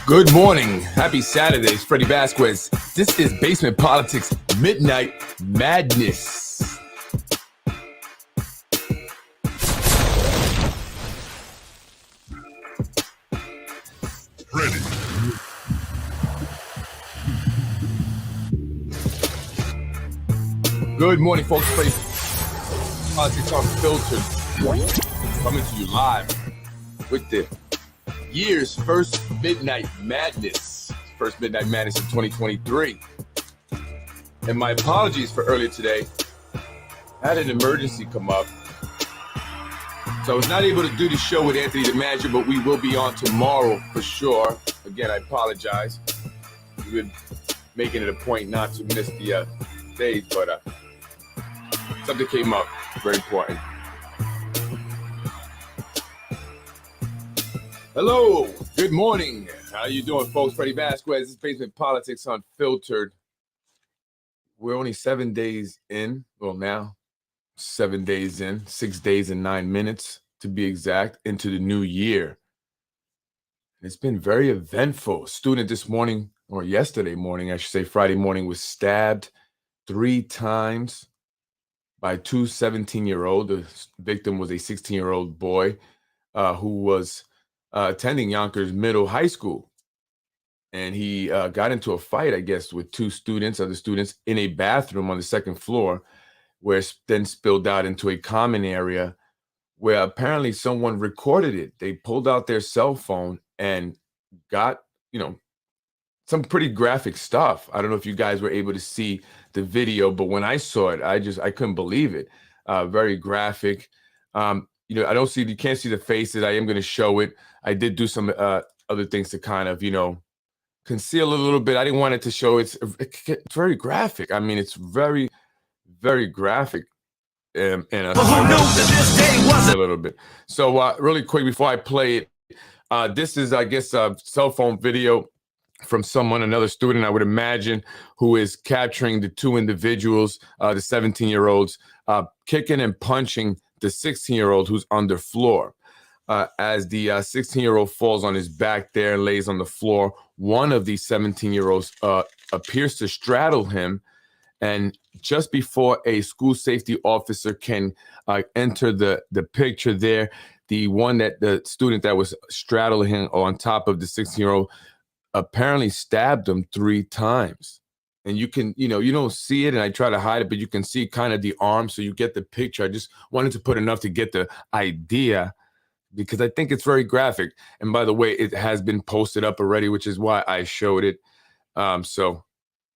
Good morning. Happy Saturday. It's Freddy Vazquez. This is Basement Politics Midnight Madness. Freddy. Good morning, folks. Freddy Politics Unfiltered. Coming to you live with the year's first Midnight Madness. First Midnight Madness of 2023. And my apologies for earlier today. I had an emergency come up. So I was not able to do the show with Anthony the Manager, but we will be on tomorrow for sure. Again, I apologize. We've been making it a point not to miss the days, but something came up. Very important. Hello. Good morning. How you doing, folks? Freddy Vazquez. This is Basement Politics Unfiltered. We're only 7 days in. Well, now 7 days in, 6 days and 9 minutes to be exact, into the new year. It's been very eventful. A student this morning, or yesterday morning, I should say Friday morning, was stabbed 3 times by two 17-year-olds. The victim was a 16-year-old boy who was attending Yonkers Middle High School. And he got into a fight, I guess, with two other students in a bathroom on the second floor, where it then spilled out into a common area where apparently someone recorded it. They pulled out their cell phone and got, some pretty graphic stuff. I don't know if you guys were able to see the video, but when I saw it, I couldn't believe it. Very graphic. You can't see the faces. I am going to show it. I did do some other things to kind of, conceal a little bit. I didn't want it to show. It's very graphic. I mean, it's very, very graphic. And a little bit. So really quick before I play it, this is, I guess, a cell phone video from another student, I would imagine, who is capturing the two individuals, the 17-year-olds, kicking and punching the 16-year-old who's on the floor. As the 16-year-old falls on his back there and lays on the floor, one of these 17-year-olds appears to straddle him. And just before a school safety officer can enter the picture there, the student that was straddling him on top of the 16-year-old apparently stabbed him 3 times. And you can, you don't see it, and I try to hide it, but you can see kind of the arm, so you get the picture. I just wanted to put enough to get the idea, because I think it's very graphic. And by the way, it has been posted up already, which is why I showed it. So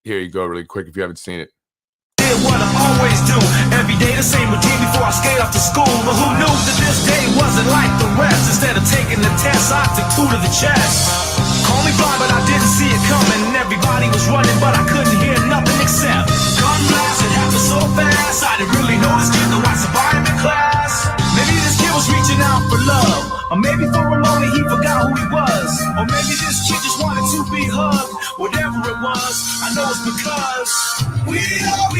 here you go, really quick, if you haven't seen it. What I always do, every day the same routine before I skate off to school. But who knew that this day wasn't like the rest? Instead of taking the test, I took 2 to the chest. Call me blind, but I didn't see it coming. Everybody was running, but I couldn't hear nothing except gun blast. It happened so fast, I didn't really know this kid, though I survived in class. Maybe this kid was reaching out for love, or maybe for a moment he forgot who he was, or maybe this kid just wanted to be hugged. Whatever it was, I know it's because we are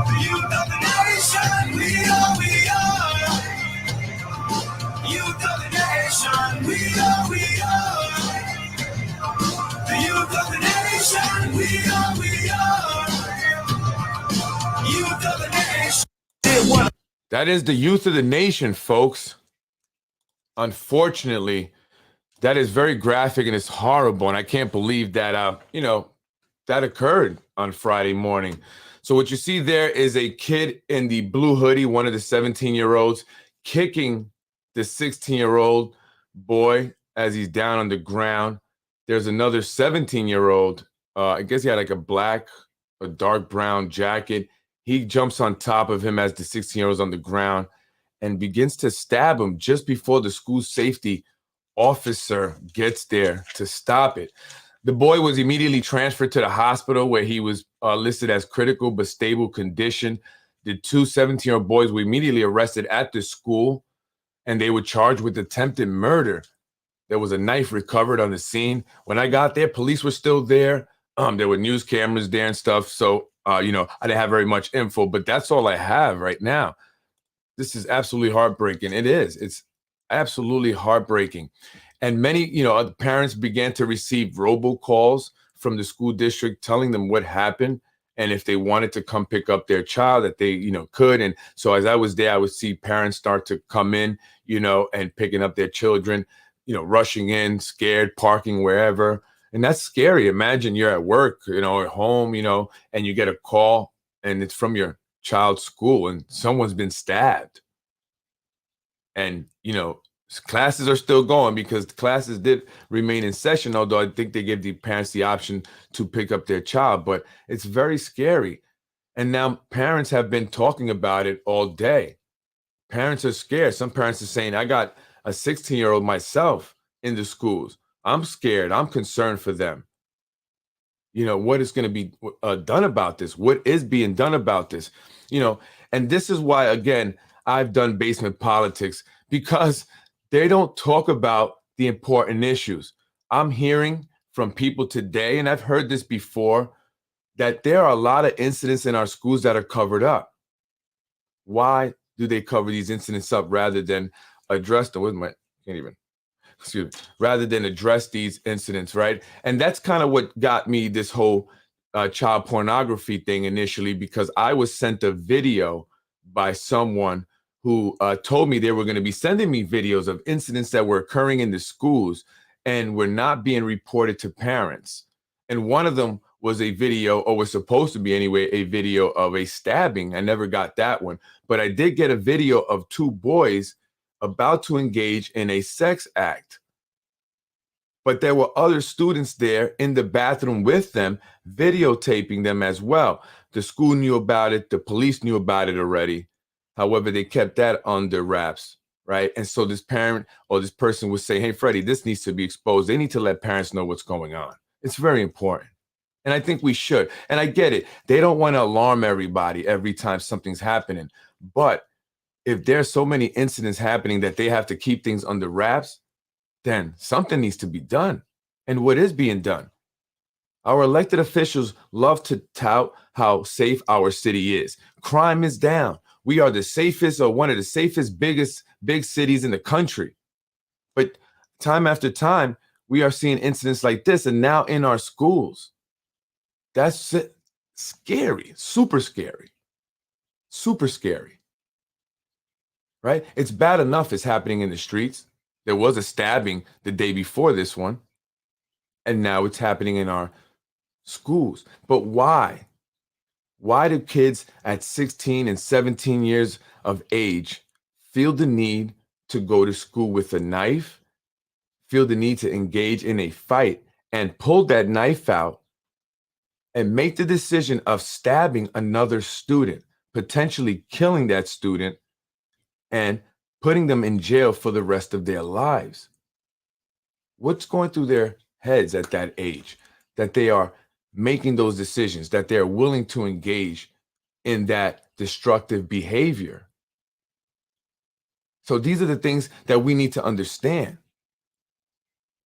the youth of the nation. We are youth of the nation. We are the youth of the nation. We are youth of the nation. That is the youth of the nation, folks. Unfortunately, that is very graphic and it's horrible. And I can't believe that, that occurred on Friday morning. So what you see there is a kid in the blue hoodie, one of the 17-year-olds, kicking the 16-year-old boy as he's down on the ground. There's another 17-year-old. I guess he had like a dark brown jacket. He jumps on top of him as the 16-year-old's on the ground and begins to stab him just before the school safety officer gets there to stop it. The boy was immediately transferred to the hospital, where he was listed as critical but stable condition. The two 17-year-old boys were immediately arrested at the school, and they were charged with attempted murder. There was a knife recovered on the scene. When I got there, police were still there. There were news cameras there and stuff. So, I didn't have very much info, but that's all I have right now. This is absolutely heartbreaking. It is. It's absolutely heartbreaking. And many, other parents began to receive robocalls from the school district telling them what happened and if they wanted to come pick up their child that they, could. And so as I was there, I would see parents start to come in, and picking up their children, rushing in, scared, parking wherever. And that's scary. Imagine you're at work, at home, and you get a call and it's from your child's school and someone's been stabbed. And, classes are still going because the classes did remain in session, although I think they give the parents the option to pick up their child. But it's very scary. And now parents have been talking about it all day. Parents are scared. Some parents are saying, I got a 16-year-old myself in the schools. I'm scared. I'm concerned for them. What is going to be done about this? What is being done about this? And this is why, again, I've done basement politics, because they don't talk about the important issues. I'm hearing from people today, and I've heard this before, that there are a lot of incidents in our schools that are covered up. Why do they cover these incidents up rather than address them? Rather than address these incidents, right? And that's kind of what got me this whole child pornography thing initially, because I was sent a video by someone who told me they were going to be sending me videos of incidents that were occurring in the schools and were not being reported to parents. And one of them was a video, or was supposed to be anyway, a video of a stabbing. I never got that one, but I did get a video of two boys about to engage in a sex act. But there were other students there in the bathroom with them, videotaping them as well. The school knew about it. The police knew about it already. However, they kept that under wraps, right? And so this parent or this person would say, hey, Freddie, this needs to be exposed. They need to let parents know what's going on. It's very important. And I think we should. And I get it. They don't want to alarm everybody every time something's happening. But if there's so many incidents happening that they have to keep things under wraps, then something needs to be done. And what is being done? Our elected officials love to tout how safe our city is. Crime is down. We are the safest, or one of the safest, big cities in the country. But time after time, we are seeing incidents like this, and now in our schools. That's scary, super scary, super scary, right? It's bad enough it's happening in the streets. There was a stabbing the day before this one, and now it's happening in our schools. But why? Why do kids at 16 and 17 years of age feel the need to go to school with a knife, feel the need to engage in a fight, and pull that knife out and make the decision of stabbing another student, potentially killing that student, and putting them in jail for the rest of their lives? What's going through their heads at that age that they are making those decisions, that they're willing to engage in that destructive behavior? So these are the things that we need to understand.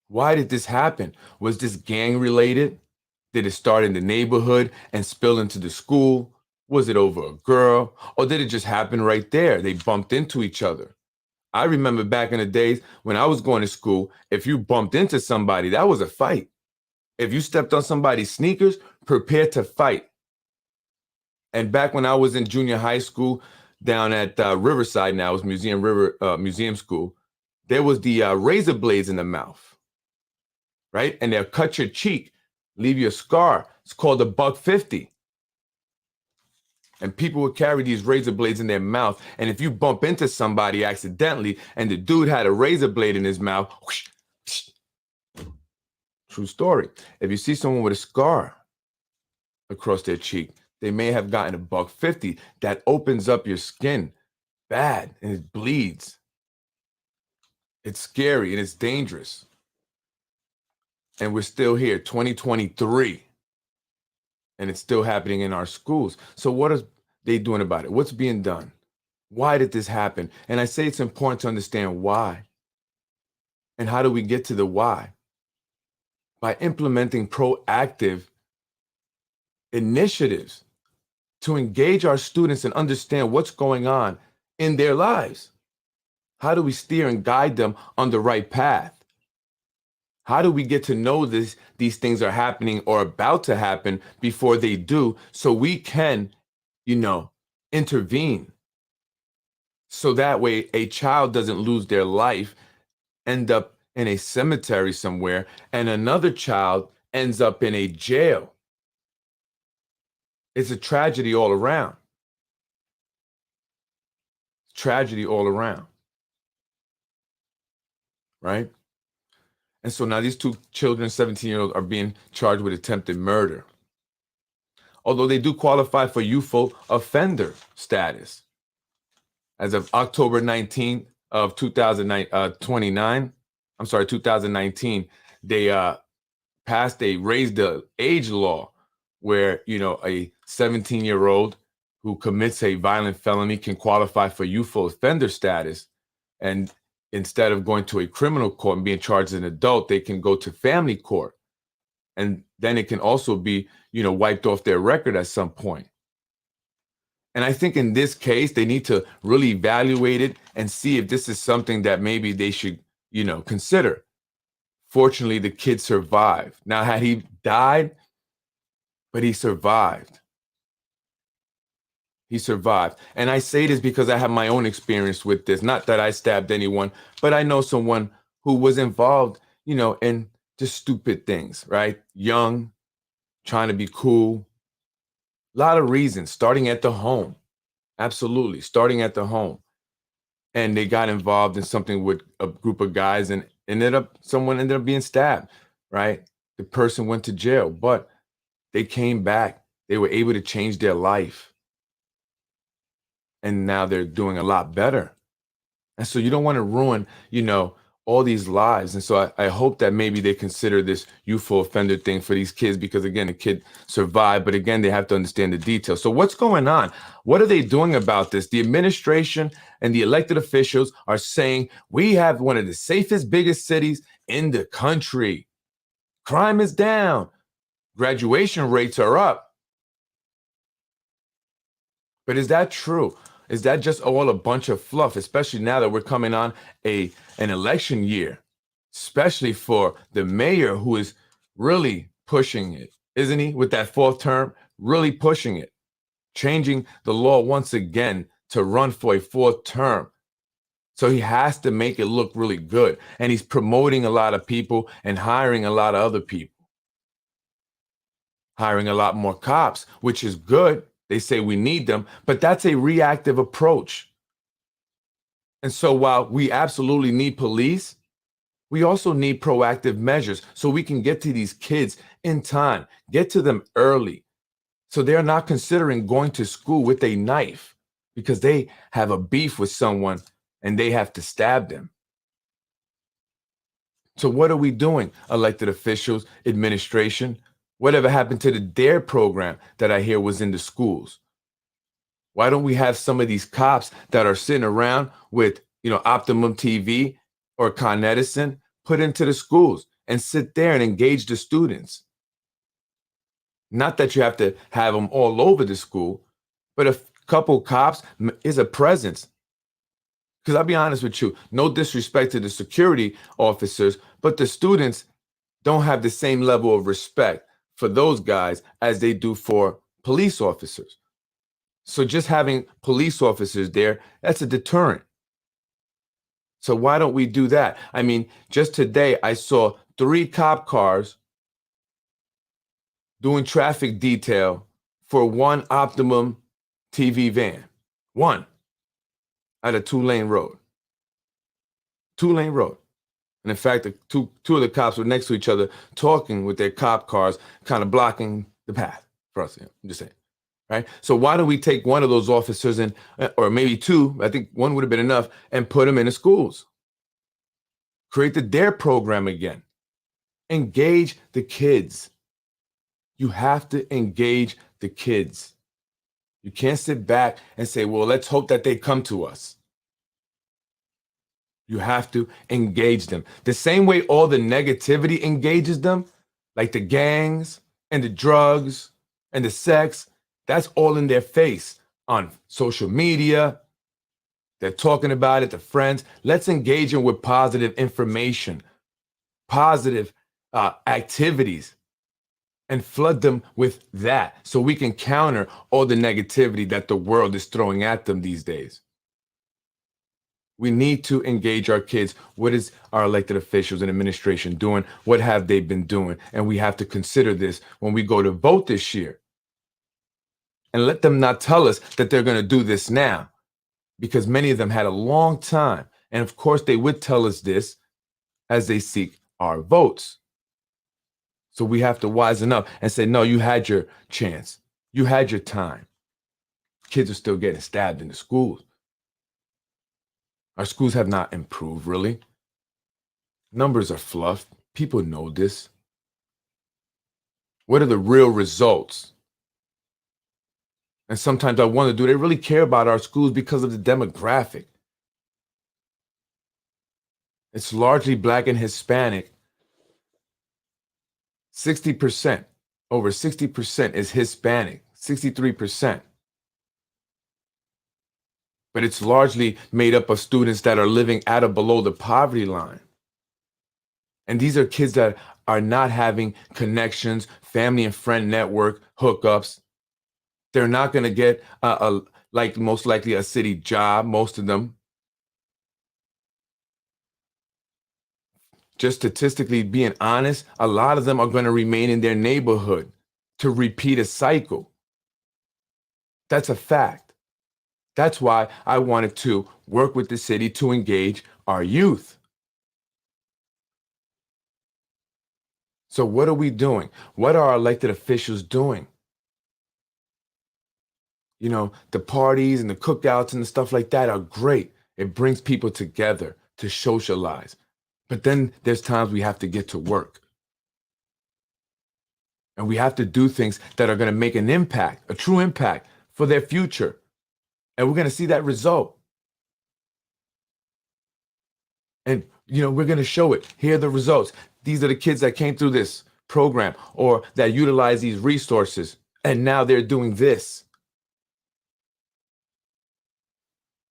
Why did this happen? Was this gang related? Did it start in the neighborhood and spill into the school? Was it over a girl? Or did it just happen right there? They bumped into each other. I remember back in the days when I was going to school, if you bumped into somebody, that was a fight. If you stepped on somebody's sneakers, prepare to fight. And back when I was in junior high school down at Riverside, now it was Museum School, there was the razor blades in the mouth, right? And they'll cut your cheek, leave you a scar. It's called a $1.50. And people would carry these razor blades in their mouth. And if you bump into somebody accidentally and the dude had a razor blade in his mouth, whoosh, whoosh. True story. If you see someone with a scar across their cheek, they may have gotten a $1.50. That opens up your skin bad and it bleeds. It's scary and it's dangerous. And we're still here, 2023. And it's still happening in our schools. So what are they doing about it? What's being done? Why did this happen? And I say it's important to understand why. And how do we get to the why? By implementing proactive initiatives to engage our students and understand what's going on in their lives. How do we steer and guide them on the right path? How do we get to know these things are happening or about to happen before they do, so we can, intervene? So that way a child doesn't lose their life, end up in a cemetery somewhere, and another child ends up in a jail. It's a tragedy all around. Tragedy all around. Right? And so now these two children, 17-year-olds, are being charged with attempted murder. Although they do qualify for youthful offender status. As of October 19th of 2019, they raised the age law where, a 17-year-old who commits a violent felony can qualify for youthful offender status. And instead of going to a criminal court and being charged as an adult, they can go to family court. And then it can also be, wiped off their record at some point. And I think in this case, they need to really evaluate it and see if this is something that maybe they should, consider. Fortunately, the kid survived. Now, had he died, but he survived. He survived. And I say this because I have my own experience with this. Not that I stabbed anyone, but I know someone who was involved, in just stupid things, right? Young, trying to be cool. A lot of reasons, starting at the home. Absolutely, starting at the home. And they got involved in something with a group of guys and someone ended up being stabbed, right? The person went to jail, but they came back. They were able to change their life. And now they're doing a lot better. And so you don't want to ruin, all these lives. And so I hope that maybe they consider this youthful offender thing for these kids, because again, the kid survived, but again, they have to understand the details. So what's going on? What are they doing about this? The administration and the elected officials are saying we have one of the safest, biggest cities in the country. Crime is down. Graduation rates are up. But is that true? Is that just all a bunch of fluff, especially now that we're coming on an election year, especially for the mayor who is really pushing it, isn't he? With that fourth term, really pushing it, changing the law once again to run for a fourth term. So he has to make it look really good. And he's promoting a lot of people and hiring a lot of other people, hiring a lot more cops, which is good. They say we need them, but that's a reactive approach. And so while we absolutely need police, we also need proactive measures so we can get to these kids in time, get to them early, so they're not considering going to school with a knife because they have a beef with someone and they have to stab them. So what are we doing, elected officials, administration? Whatever happened to the DARE program that I hear was in the schools? Why don't we have some of these cops that are sitting around with, Optimum TV or Con Edison put into the schools and sit there and engage the students? Not that you have to have them all over the school, but a couple cops is a presence. Because I'll be honest with you, no disrespect to the security officers, but the students don't have the same level of respect for those guys as they do for police officers. So just having police officers there, that's a deterrent. So why don't we do that? I mean, just today I saw 3 cop cars doing traffic detail for one Optimum TV van. One at a 2-lane road. 2-lane road. And in fact, two of the cops were next to each other talking with their cop cars, kind of blocking the path for us. I'm just saying, right? So why don't we take one of those officers and, or maybe 2, I think 1 would have been enough, and put them in the schools? Create the DARE program again. Engage the kids. You have to engage the kids. You can't sit back and say, well, let's hope that they come to us. You have to engage them. The same way all the negativity engages them, like the gangs and the drugs and the sex, that's all in their face on social media. They're talking about it to friends. Let's engage them with positive information. positive activities and flood them with that so we can counter all the negativity that the world is throwing at them these days. We need to engage our kids. What is our elected officials and administration doing? What have they been doing? And we have to consider this when we go to vote this year. And let them not tell us that they're going to do this now, because many of them had a long time. And of course, they would tell us this as they seek our votes. So we have to wisen up and say, no, you had your chance. You had your time. Kids are still getting stabbed in the schools. Our schools have not improved, really. Numbers are fluff. People know this. What are the real results? And sometimes I wonder, do they really care about our schools because of the demographic? It's largely Black and Hispanic. 60%, over 60% is Hispanic, 63%. But it's largely made up of students that are living at or below the poverty line. And these are kids that are not having connections, family and friend network hookups. They're not going to get like most likely a city job, most of them. Just statistically being honest, a lot of them are going to remain in their neighborhood to repeat a cycle. That's a fact. That's why I wanted to work with the city to engage our youth. So what are we doing? What are our elected officials doing? You know, the parties and the cookouts and the stuff like that are great. It brings people together to socialize. But then there's times we have to get to work. And we have to do things that are going to make an impact, a true impact for their future. And we're going to see that result. And, you know, we're going to show it. Here are the results. These are the kids that came through this program or that utilize these resources. And now they're doing this.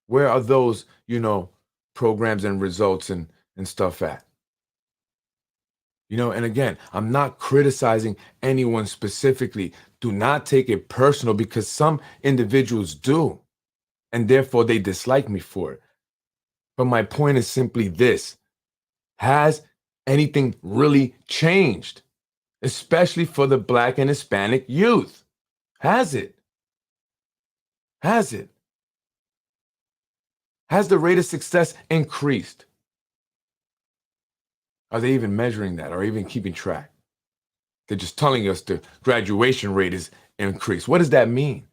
Where are those, you know, programs and results and stuff at? You know, and again, I'm not criticizing anyone specifically. Do not take it personal, because some individuals do. And therefore they dislike me for it. But my point is simply this. Has anything really changed? Especially for the Black and Hispanic youth. Has it? Has it? Has the rate of success increased? Are they even measuring that or even keeping track? They're just telling us the graduation rate is increased. What does that mean?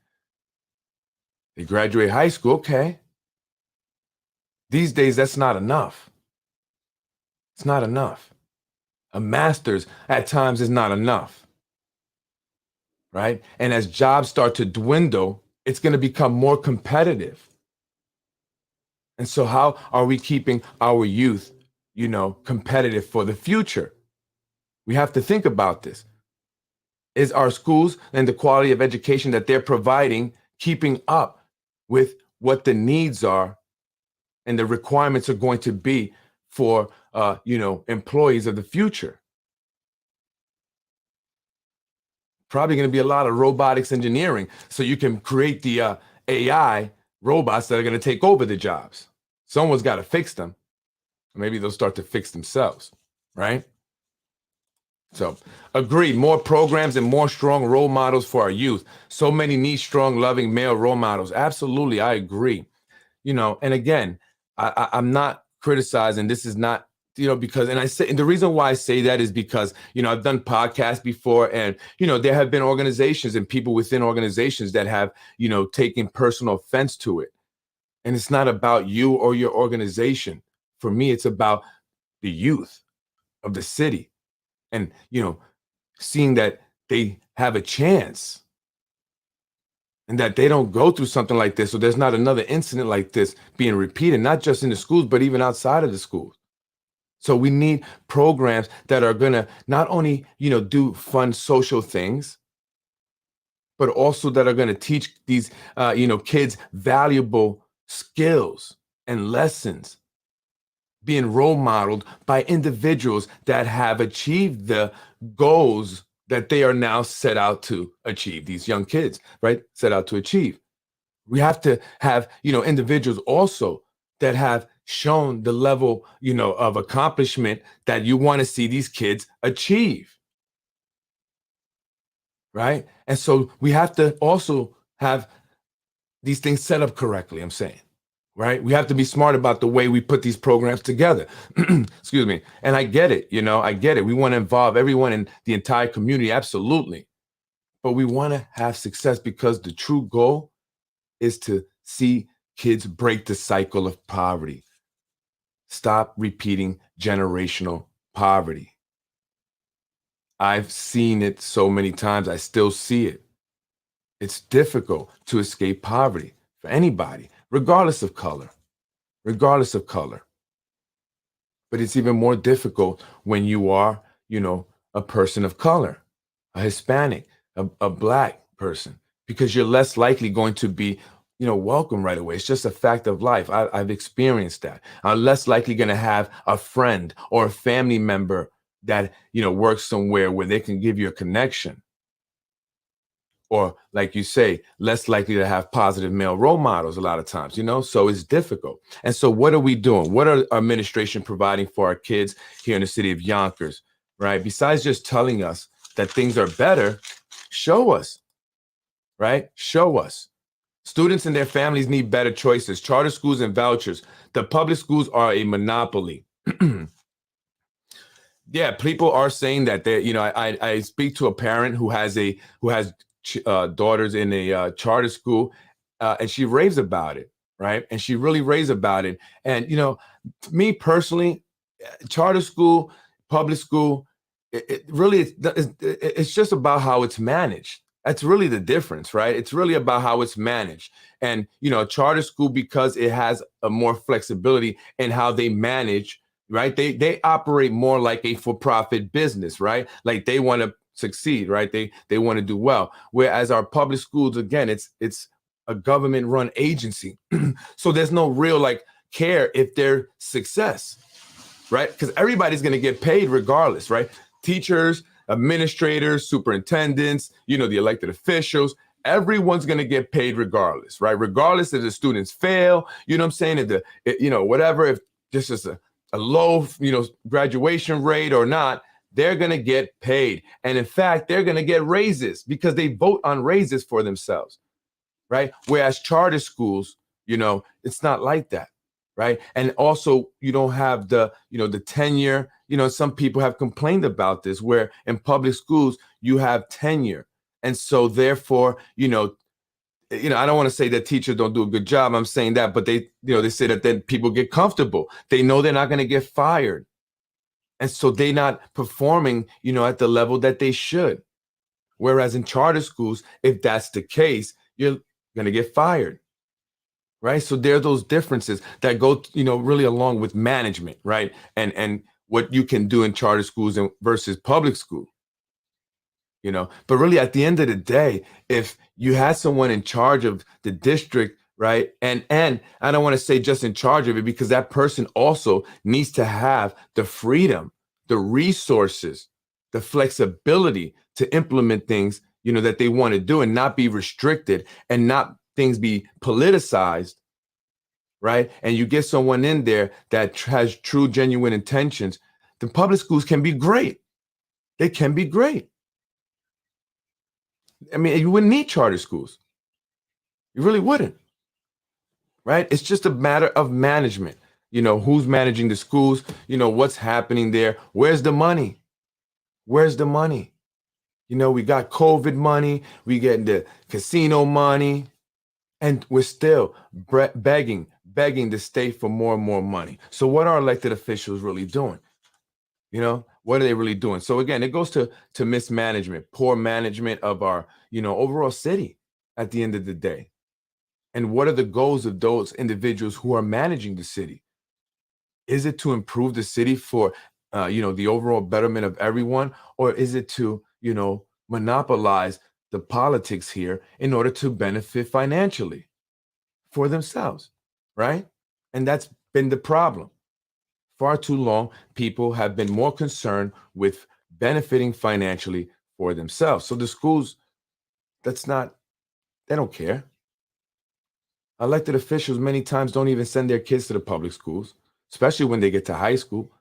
They graduate high school, okay. These days, that's not enough. It's not enough. A master's at times is not enough, right? And as jobs start to dwindle, it's going to become more competitive. And so how are we keeping our youth, you know, competitive for the future? We have to think about this. Is our schools and the quality of education that they're providing keeping up with what the needs are and the requirements are going to be for, you know, employees of the future? Probably going to be a lot of robotics engineering, so you can create the AI robots that are going to take over the jobs. Someone's got to fix them. Maybe they'll start to fix themselves, right? So, agreed, more programs and more strong role models for our youth. So many need strong, loving male role models. Absolutely, I agree. You know, and again, I'm not criticizing. This is not, you know, because, and I say, and the reason why I say that is because, you know, I've done podcasts before, and, you know, there have been organizations and people within organizations that have, you know, taken personal offense to it. And it's not about you or your organization. For me, it's about the youth of the city. And, you know, seeing that they have a chance and that they don't go through something like this. So there's not another incident like this being repeated, not just in the schools, but even outside of the schools. So we need programs that are going to not only, you know, do fun social things, but also that are going to teach these, you know, kids valuable skills and lessons being role modeled by individuals that have achieved the goals that they are now set out to achieve. These young kids, right, set out to achieve. We have to have, individuals also that have shown the level, of accomplishment that you want to see these kids achieve, right? And so we have to also have these things set up correctly, I'm saying, right? We have to be smart about the way we put these programs together. Excuse me. And I get it, I get it. We want to involve everyone in the entire community, absolutely. But we want to have success because the true goal is to see kids break the cycle of poverty. Stop repeating generational poverty. I've seen it so many times. I still see it. It's difficult to escape poverty for anybody, regardless of color, regardless of color. But it's even more difficult when you are, a person of color, a Hispanic, a Black person, because you're less likely going to be, welcome right away. It's just a fact of life. I've experienced that. I'm less likely going to have a friend or a family member that, works somewhere where they can give you a connection. Or like you say, less likely to have positive male role models a lot of times, so it's difficult. And so what are we doing? What are our administration providing for our kids here in the city of Yonkers, right? Besides just telling us that things are better, show us, right? Show us. Students and their families need better choices. Charter schools and vouchers. The public schools are a monopoly. Yeah, people are saying that. I speak to a parent who has daughters in a charter school, and she raves about it, right? And she really raves about it. And me personally, charter school, public school, it really it's just about how it's managed. That's really the difference, right? It's really about how it's managed. And charter school, because it has a more flexibility in how they manage, right? They operate more like a for-profit business, right? Like they want to succeed, right? They want to do well. Whereas our public schools, again, it's a government-run agency, so there's no real care if their success, right? Because everybody's going to get paid regardless, right? Teachers, administrators, superintendents, the elected officials, everyone's going to get paid regardless, right? Regardless if the students fail, what I'm saying? If whatever, if this is a low, graduation rate or not, they're going to get paid. And in fact, they're going to get raises because they vote on raises for themselves, right? Whereas charter schools, it's not like that. Right. And also, you don't have the tenure. Some people have complained about this, where in public schools, you have tenure. And so therefore, I don't want to say that teachers don't do a good job. I'm saying that, but they say that then people get comfortable. They know they're not going to get fired. And so they're not performing, at the level that they should. Whereas in charter schools, if that's the case, you're going to get fired. Right. So there are those differences that go, really along with management. Right. And what you can do in charter schools versus public school. But really, at the end of the day, if you had someone in charge of the district, right, and I don't want to say just in charge of it, because that person also needs to have the freedom, the resources, the flexibility to implement things, that they want to do and not be restricted and not things be politicized, right? And you get someone in there that has true, genuine intentions. The public schools can be great. They can be great. I mean, you wouldn't need charter schools. You really wouldn't, right? It's just a matter of management. Who's managing the schools? What's happening there? Where's the money? Where's the money? We got COVID money. We get the casino money. And we're still begging the state for more and more money. So what are elected officials really doing? What are they really doing? So again, it goes to mismanagement, poor management of our, overall city at the end of the day. And what are the goals of those individuals who are managing the city? Is it to improve the city for, the overall betterment of everyone? Or is it to, monopolize the politics here in order to benefit financially for themselves, right? And that's been the problem far too long, people have been more concerned with benefiting financially for themselves. So the schools, they don't care. Elected officials many times don't even send their kids to the public schools, especially when they get to high school.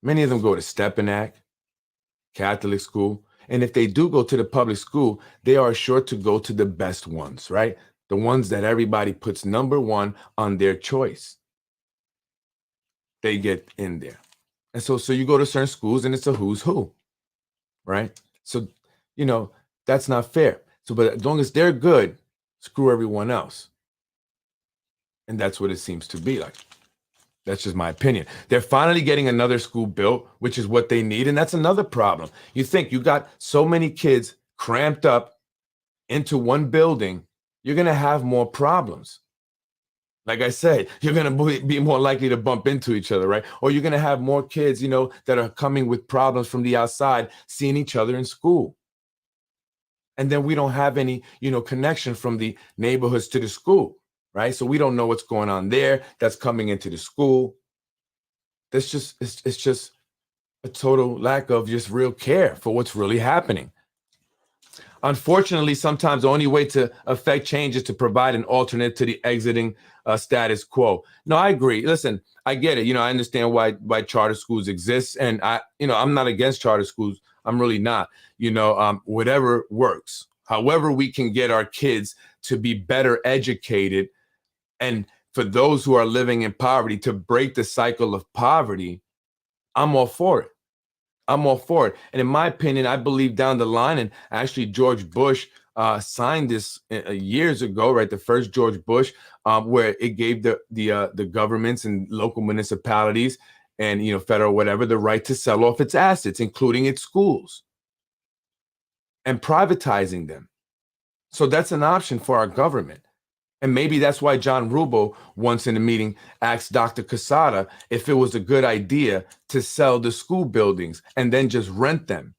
Many of them go to Stepinac, Catholic school. And if they do go to the public school, they are sure to go to the best ones, right? The ones that everybody puts number one on their choice. They get in there. And so you go to certain schools and it's a who's who, right? So, that's not fair. So, but as long as they're good, screw everyone else. And that's what it seems to be like. That's just my opinion. They're finally getting another school built, which is what they need. And that's another problem. You think you got so many kids cramped up into one building, you're going to have more problems. Like I said, you're going to be more likely to bump into each other, right? Or you're going to have more kids, that are coming with problems from the outside, seeing each other in school. And then we don't have any, connection from the neighborhoods to the school, right? So we don't know what's going on there that's coming into the school. It's just a total lack of just real care for what's really happening. Unfortunately, sometimes the only way to affect change is to provide an alternate to the exiting status quo. No, I agree. Listen, I get it. I understand why charter schools exist, and I'm not against charter schools. I'm really not. Whatever works. However, we can get our kids to be better educated, and for those who are living in poverty to break the cycle of poverty, I'm all for it. I'm all for it. And in my opinion, I believe down the line, and actually George Bush signed this years ago, right? The first George Bush, where it gave the governments and local municipalities and federal whatever the right to sell off its assets, including its schools, and privatizing them. So that's an option for our government. And maybe that's why John Rubo once in a meeting asked Dr. Casada if it was a good idea to sell the school buildings and then just rent them.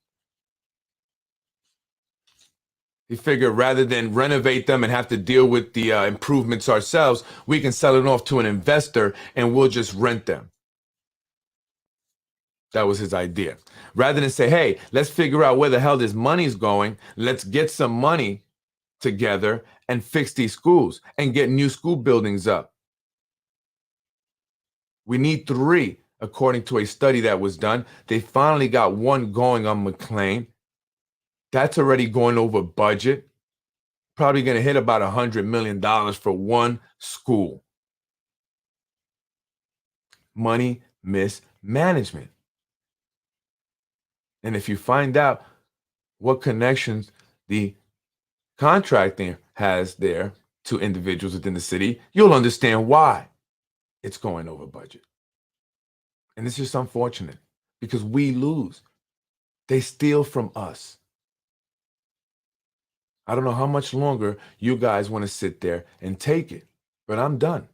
He figured rather than renovate them and have to deal with the improvements ourselves, we can sell it off to an investor and we'll just rent them. That was his idea. Rather than say, hey, let's figure out where the hell this money's going. Let's get some money together and fix these schools and get new school buildings up. We need 3, according to a study that was done. They finally got 1 going on McLean. That's already going over budget. Probably going to hit about $100 million for 1 school. Money mismanagement. And if you find out what connections the contracting has there to individuals within the city, you'll understand why it's going over budget. And it's just unfortunate because we lose. They steal from us. I don't know how much longer you guys want to sit there and take it, but I'm done.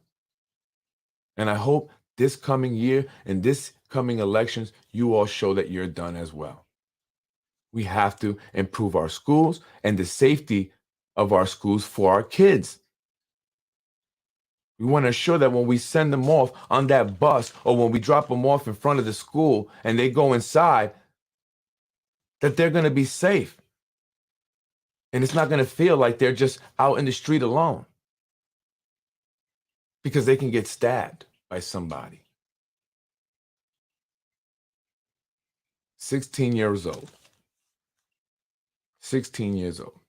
And I hope this coming year and this coming elections, you all show that you're done as well. We have to improve our schools and the safety of our schools for our kids. We want to ensure that when we send them off on that bus or when we drop them off in front of the school and they go inside, that they're going to be safe. And it's not going to feel like they're just out in the street alone because they can get stabbed by somebody. 16 years old. 16 years old.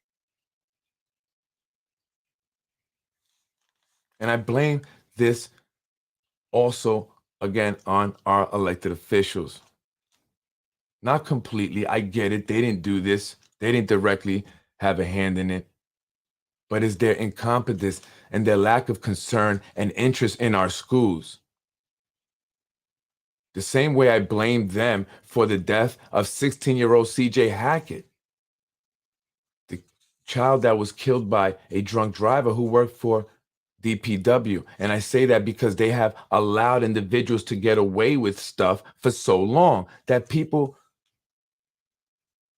And I blame this also, again, on our elected officials. Not completely. I get it. They didn't do this. They didn't directly have a hand in it. But it's their incompetence and their lack of concern and interest in our schools. The same way I blamed them for the death of 16-year-old CJ Hackett, the child that was killed by a drunk driver who worked for DPW. And I say that because they have allowed individuals to get away with stuff for so long that people,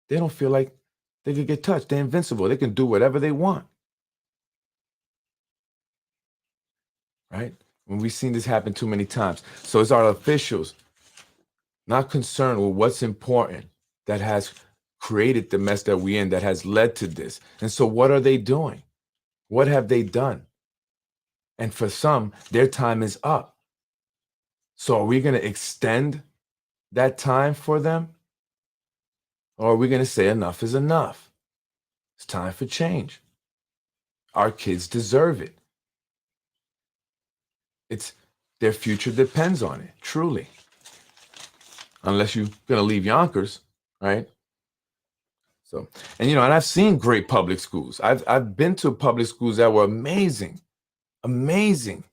they don't feel like they could get touched. They're invincible. They can do whatever they want. Right? When we've seen this happen too many times. So it's our officials not concerned with what's important that has created the mess that we're in, that has led to this. And so what are they doing? What have they done? And for some, their time is up. So are we going to extend that time for them? Or are we going to say enough is enough? It's time for change. Our kids deserve it. Their future depends on it, truly. Unless you're going to leave Yonkers, right? So, and and I've seen great public schools. I've been to public schools that were amazing. Amazing.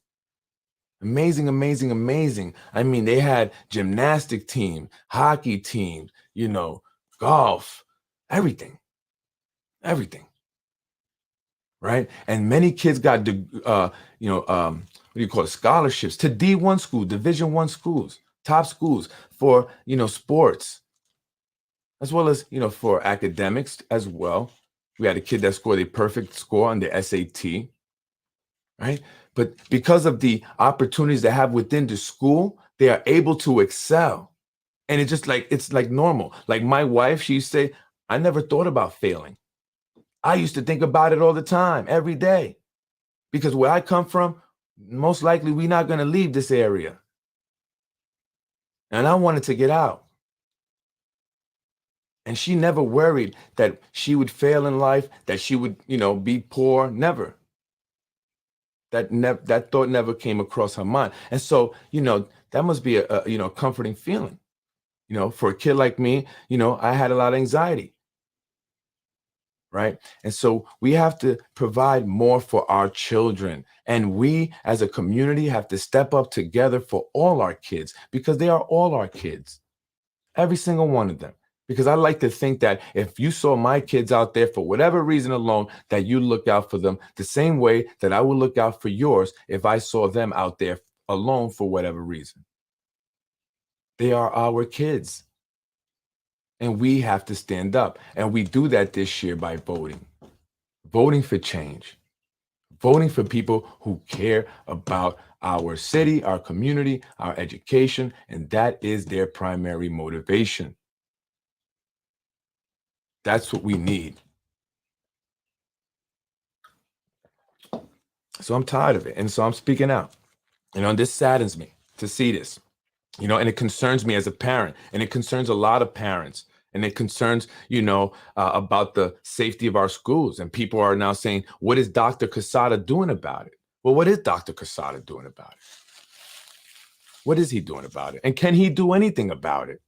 Amazing, amazing, amazing. I mean, they had gymnastic team, hockey team, golf, everything. Everything. Right? And many kids got what do you call it, scholarships to D1 schools, Division I schools, top schools for, sports, as well as, for academics as well. We had a kid that scored a perfect score on the SAT, right? But because of the opportunities they have within the school, they are able to excel. And it's like normal. Like my wife, she used to say, I never thought about failing. I used to think about it all the time, every day. Because where I come from, most likely we're not going to leave this area. And I wanted to get out. And she never worried that she would fail in life, that she would, be poor. Never. That thought never came across her mind. And so, that must be a comforting feeling. For a kid like me, I had a lot of anxiety. Right. And so we have to provide more for our children. And we as a community have to step up together for all our kids, because they are all our kids. Every single one of them. Because I like to think that if you saw my kids out there for whatever reason alone, that you look out for them the same way that I would look out for yours if I saw them out there alone for whatever reason. They are our kids. And we have to stand up. And we do that this year by voting. Voting for change. Voting for people who care about our city, our community, our education. And that is their primary motivation. That's what we need. So I'm tired of it. And so I'm speaking out. And this saddens me to see this. And it concerns me as a parent. And it concerns a lot of parents. And it concerns, about the safety of our schools. And people are now saying, what is Dr. Quesada doing about it? Well, what is Dr. Quesada doing about it? What is he doing about it? And can he do anything about it?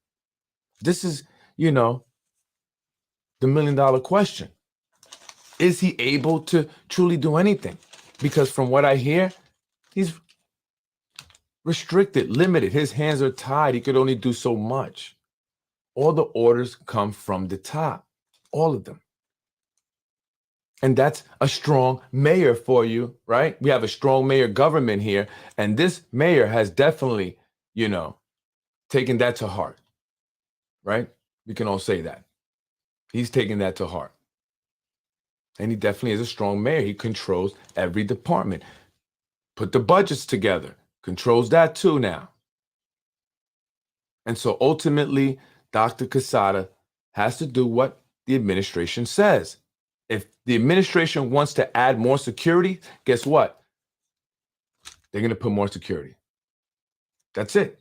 This is, the $1 million question. Is he able to truly do anything? Because from what I hear, he's restricted, limited. His hands are tied. He could only do so much. All the orders come from the top, all of them. And that's a strong mayor for you, right? We have a strong mayor government here. And this mayor has definitely, taken that to heart, right? We can all say that. He's taken that to heart. And he definitely is a strong mayor. He controls every department. Put the budgets together, controls that too now. And so ultimately, Dr. Quesada has to do what the administration says. If the administration wants to add more security, guess what? They're going to put more security. That's it.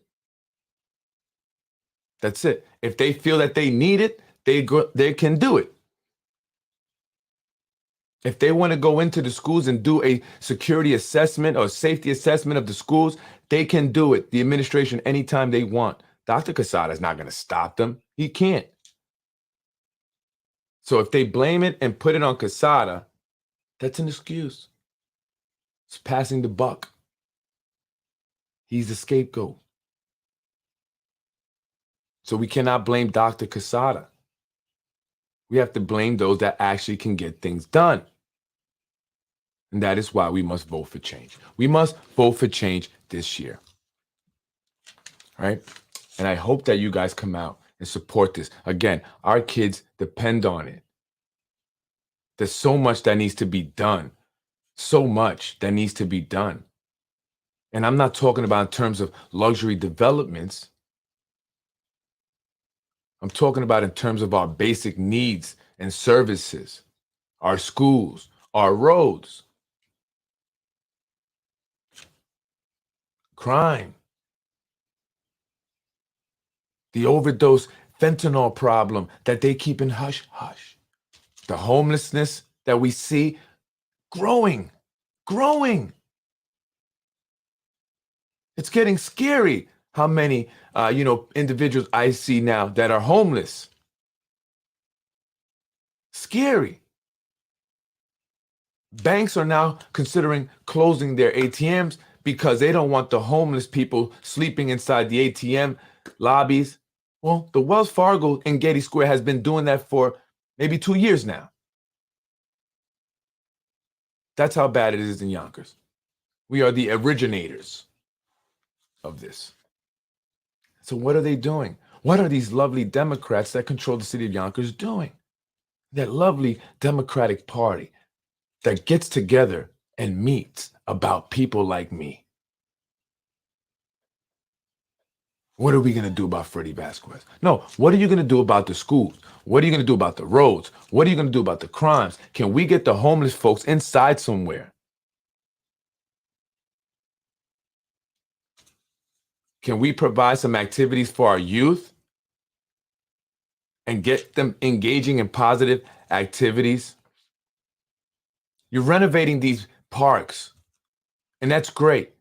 That's it. If they feel that they need it, they can do it. If they want to go into the schools and do a security assessment or safety assessment of the schools, they can do it, the administration, anytime they want. Dr. Quesada is not going to stop them. He can't. So if they blame it and put it on Quesada, that's an excuse. It's passing the buck. He's the scapegoat. So we cannot blame Dr. Quesada. We have to blame those that actually can get things done. And that is why we must vote for change. We must vote for change this year. All right? And I hope that you guys come out and support this. Again, our kids depend on it. There's so much that needs to be done. So much that needs to be done. And I'm not talking about in terms of luxury developments. I'm talking about in terms of our basic needs and services, our schools, our roads, crime, the overdose fentanyl problem that they keep in hush hush, the homelessness that we see growing. It's getting scary how many, individuals I see now that are homeless. Scary. Banks are now considering closing their ATMs because they don't want the homeless people sleeping inside the ATM lobbies. Well, the Wells Fargo in Getty Square has been doing that for maybe 2 years now. That's how bad it is in Yonkers. We are the originators of this. So what are they doing? What are these lovely Democrats that control the city of Yonkers doing? That lovely Democratic Party that gets together and meets about people like me. What are we going to do about Freddy Vazquez? No, what are you going to do about the schools? What are you going to do about the roads? What are you going to do about the crimes? Can we get the homeless folks inside somewhere? Can we provide some activities for our youth and get them engaging in positive activities? You're renovating these parks, and that's great.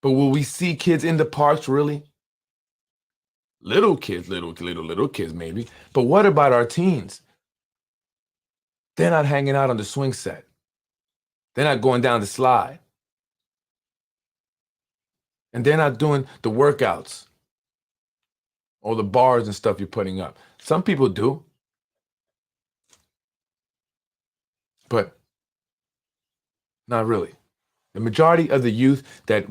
But will we see kids in the parks really? Little kids, little kids maybe. But what about our teens? They're not hanging out on the swing set. They're not going down the slide. And they're not doing the workouts or the bars and stuff you're putting up. Some people do. But not really. The majority of the youth that,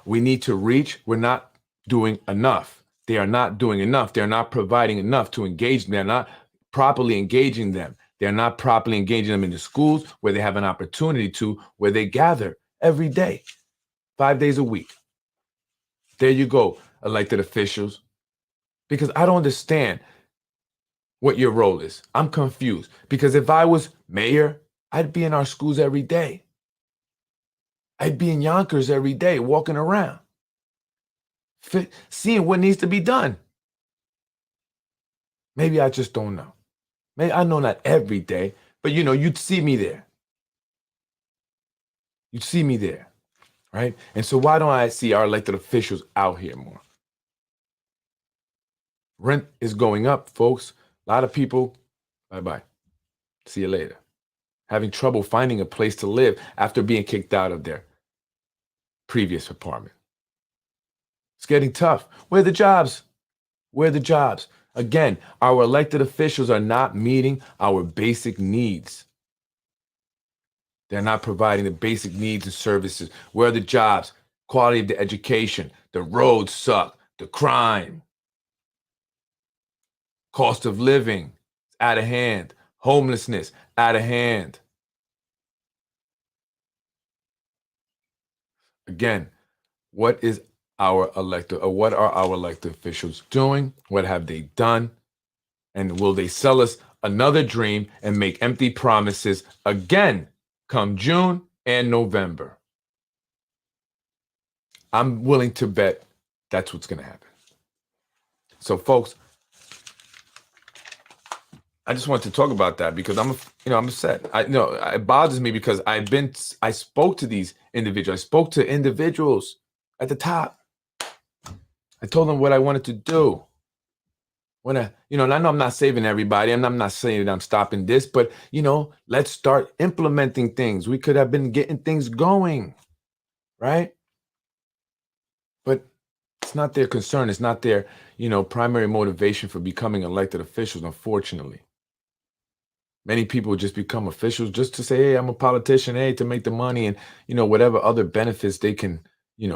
we need to reach, we're not doing enough. They are not doing enough. They're not providing enough to engage them. They're not properly engaging them. They're not properly engaging them in the schools where they have an opportunity to, where they gather every day, 5 days a week. There you go, elected officials. Because I don't understand what your role is. I'm confused. Because if I was mayor, I'd be in our schools every day. I'd be in Yonkers every day, walking around, seeing what needs to be done. Maybe I just don't know. Maybe I know not every day, but you'd see me there. You'd see me there, right? And so why don't I see our elected officials out here more? Rent is going up, folks. A lot of people, bye-bye. See you later. Having trouble finding a place to live after being kicked out of their previous apartment. It's getting tough. Where are the jobs? Where are the jobs? Again, our elected officials are not meeting our basic needs. They're not providing the basic needs and services. Where are the jobs? Quality of the education. The roads suck. The crime. Cost of living, out of hand. Homelessness, out of hand. Again, what are our elected officials doing? What have they done? And will they sell us another dream and make empty promises again come June and November? I'm willing to bet that's what's going to happen. So, folks, I just want to talk about that because I'm upset. It bothers me because I spoke to these individuals. I spoke to individuals at the top. I told them what I wanted to do. And I know I'm not saving everybody, and I'm not saying that I'm stopping this, but let's start implementing things. We could have been getting things going, right? But it's not their concern. It's not their, primary motivation for becoming elected officials, unfortunately. Many people just become officials just to say, hey, I'm a politician, hey, to make the money and, whatever other benefits they can,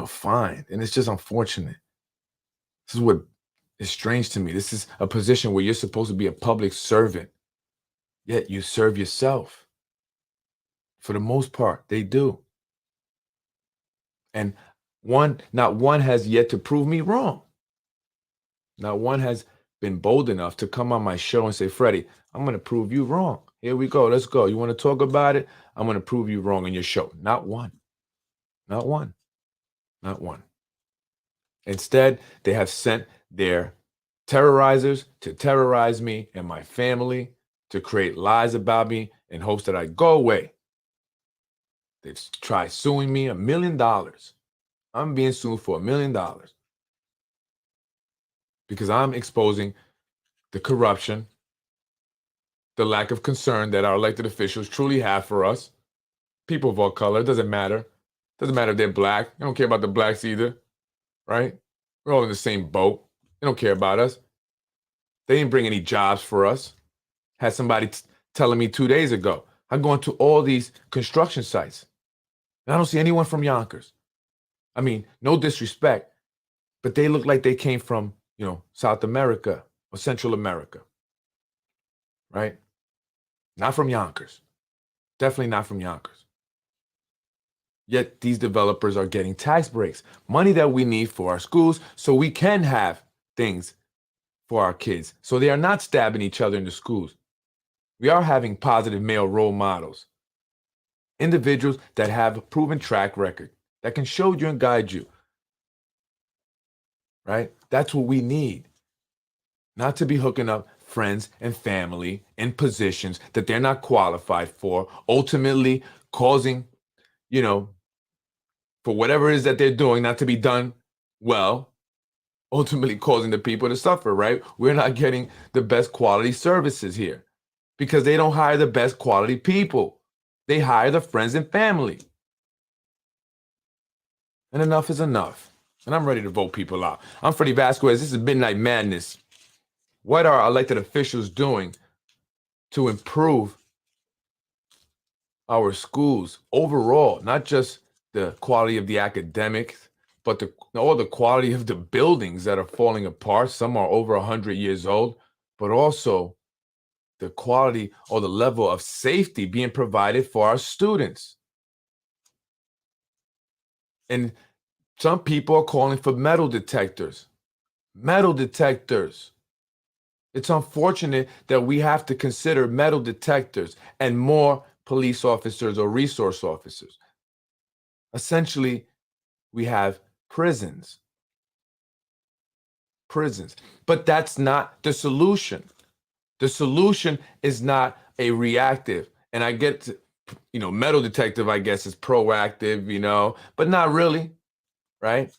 find. And it's just unfortunate. This is what is strange to me. This is a position where you're supposed to be a public servant, yet you serve yourself. For the most part, they do. And Not one has yet to prove me wrong. Not one has been bold enough to come on my show and say, Freddie, I'm going to prove you wrong. Here we go. Let's go. You want to talk about it? I'm going to prove you wrong in your show. Not one. Not one. Not one. Instead, they have sent their terrorizers to terrorize me and my family, to create lies about me in hopes that I go away. They've tried suing me $1 million. I'm being sued for $1 million because I'm exposing the corruption, the lack of concern that our elected officials truly have for us. People of all color, it doesn't matter. Doesn't matter if they're black. I don't care about the blacks either, right? We're all in the same boat. They don't care about us. They didn't bring any jobs for us. Had somebody telling me 2 days ago, I'm going to all these construction sites, and I don't see anyone from Yonkers. I mean, no disrespect, but they look like they came from, South America or Central America, right? Not from Yonkers. Definitely not from Yonkers. Yet these developers are getting tax breaks, money that we need for our schools so we can have things for our kids. So they are not stabbing each other in the schools. We are having positive male role models, individuals that have a proven track record, that can show you and guide you, right? That's what we need. Not to be hooking up friends and family in positions that they're not qualified for, ultimately causing, for whatever it is that they're doing not to be done well, ultimately causing the people to suffer, right? We're not getting the best quality services here because they don't hire the best quality people. They hire the friends and family. And enough is enough. And I'm ready to vote people out. I'm Freddy Vazquez. This is Midnight Madness. What are elected officials doing to improve our schools overall? Not just the quality of the academics, but the quality of the buildings that are falling apart. Some are over 100 years old, but also the quality or the level of safety being provided for our students. And some people are calling for metal detectors. Metal detectors. It's unfortunate that we have to consider metal detectors and more police officers or resource officers. Essentially, we have prisons. But that's not the solution. The solution is not a reactive. And I get to, metal detective, I guess, is proactive, but not really, right?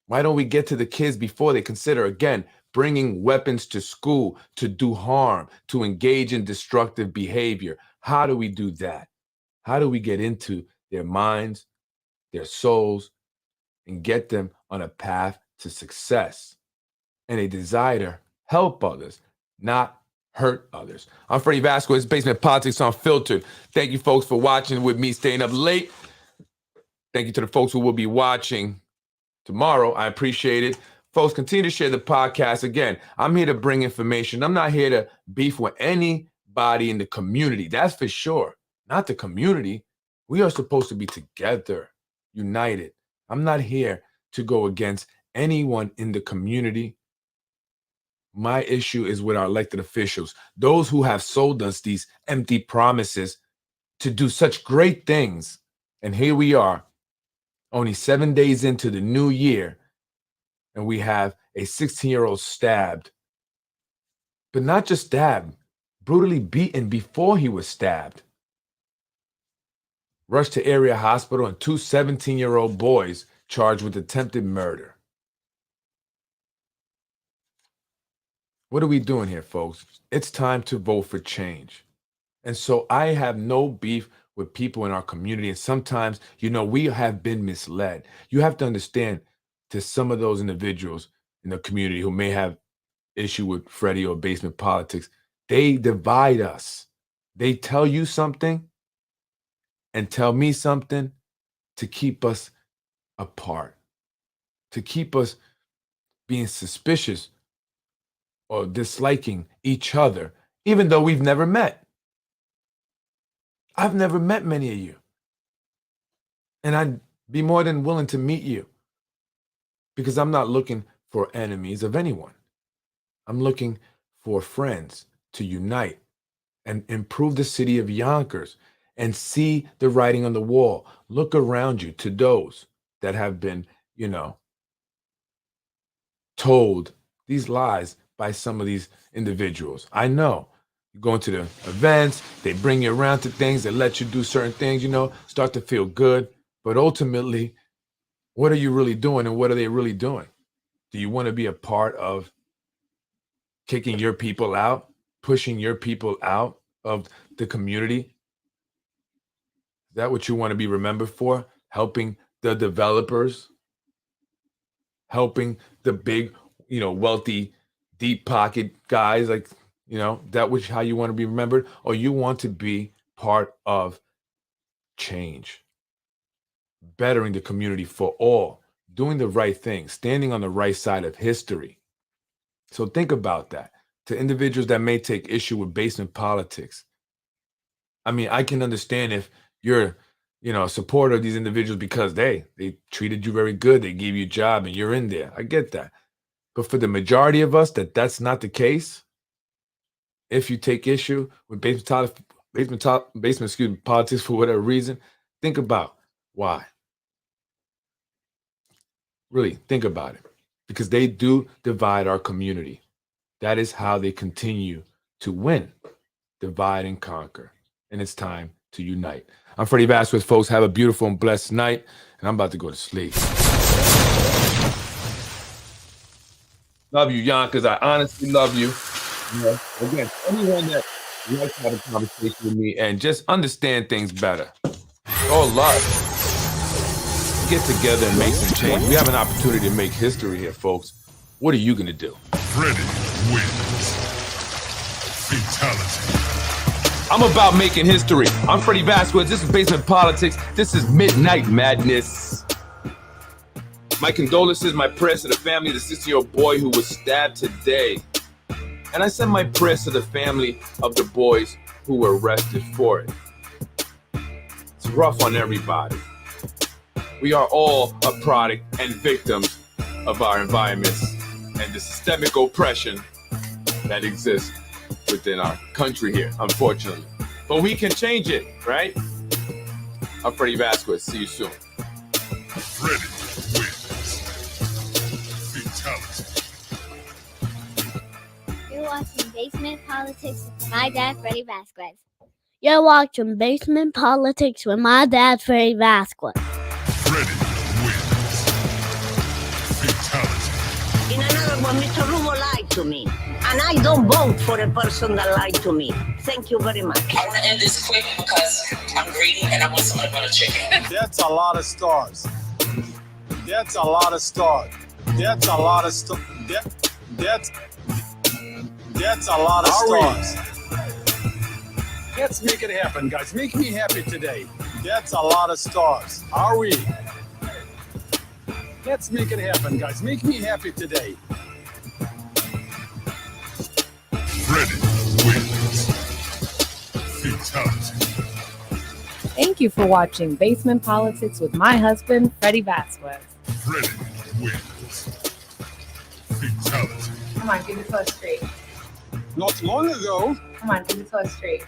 Why don't we get to the kids before they consider, again, bringing weapons to school to do harm, to engage in destructive behavior? How do we do that? How do we get into their minds, their souls, and get them on a path to success and a desire to help others, not hurt others? I'm Freddy Vazquez, Basement Politics Unfiltered. Thank you, folks, for watching with me, staying up late. Thank you to the folks who will be watching tomorrow. I appreciate it. Folks, continue to share the podcast. Again, I'm here to bring information. I'm not here to beef with anybody in the community. That's for sure. Not the community. We are supposed to be together, united. I'm not here to go against anyone in the community. My issue is with our elected officials, those who have sold us these empty promises to do such great things. And here we are, only 7 days into the new year, and we have a 16-year-old stabbed, but not just stabbed, brutally beaten before he was stabbed. Rushed to area hospital, and 2 17-year-old boys charged with attempted murder. What are we doing here, folks? It's time to vote for change. And so I have no beef with people in our community. And sometimes, we have been misled. You have to understand, to some of those individuals in the community who may have issue with Freddie or basement politics, they divide us. They tell you something and tell me something to keep us apart, to keep us being suspicious or disliking each other, even though we've never met. I've never met many of you. And I'd be more than willing to meet you. because I'm not looking for enemies of anyone. I'm looking for friends to unite and improve the city of Yonkers and see the writing on the wall. Look around you to those that have been, told these lies by some of these individuals. I know you go into the events, they bring you around to things, they let you do certain things, start to feel good. But ultimately, what are you really doing and what are they really doing? Do you want to be a part of kicking your people out, pushing your people out of the community? Is that what you want to be remembered for? Helping the developers, helping the big, wealthy, deep pocket guys, like, that was how you want to be remembered? Or you want to be part of change, bettering the community for all, doing the right thing, standing on the right side of history. So think about that. To individuals that may take issue with basement politics, I mean, I can understand if you're, a supporter of these individuals because they treated you very good, they gave you a job and you're in there. I get that. But for the majority of us, that's not the case. If you take issue with basement politics for whatever reason, think about why. Really think about it, because they do divide our community. That is how they continue to win, divide and conquer. And it's time to unite. I'm Freddy Vazquez, folks. Have a beautiful and blessed night. And I'm about to go to sleep. Love you, Yonkers. I honestly love you. Again, anyone that likes to have a conversation with me and just understand things better. Oh, love. Get together and make some change. We have an opportunity to make history here, folks. What are you going to do? Freddy wins. Fatality. I'm about making history. I'm Freddy Vazquez. This is Basement Politics. This is Midnight Madness. My condolences, my prayers to the family of the 6-year-old boy who was stabbed today. And I send my prayers to the family of the boys who were arrested for it. It's rough on everybody. We are all a product and victims of our environments and the systemic oppression that exists within our country here, unfortunately. But we can change it, right? I'm Freddy Vazquez. See you soon. Freddy wins. Fatality. You're watching Basement Politics with my dad, Freddy Vazquez. You're watching Basement Politics with my dad, Freddy Vazquez. Freddy wins. Fatality. In another one, Mr. Rubo lied to me. And I don't vote for a person that lied to me. Thank you very much. I want to end this quick because I'm greedy and I want somebody to butter chicken. That's a lot of stars. That's a lot of stars. That's a lot of stars. That's a lot of stars. Let's make it happen, guys. Make me happy today. That's a lot of stars. Are we? Let's make it happen, guys. Make me happy today. Freddy wins. Fatality. Thank you for watching Basement Politics with my husband, Freddy Vazquez. Freddy wins. Fatality. Come on, give it to us straight. Not long ago. Come on, give it to us straight.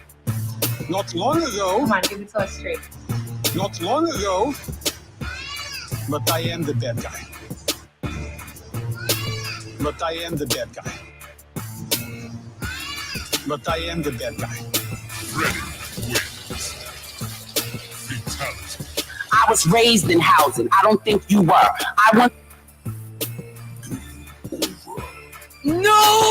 Not long ago. Come on, give it to us straight. Not long ago. But I am the bad guy. But I am the bad guy. But I am the bad guy. Freddy wins. Fatality. I was raised in housing. I don't think you were. I want. No!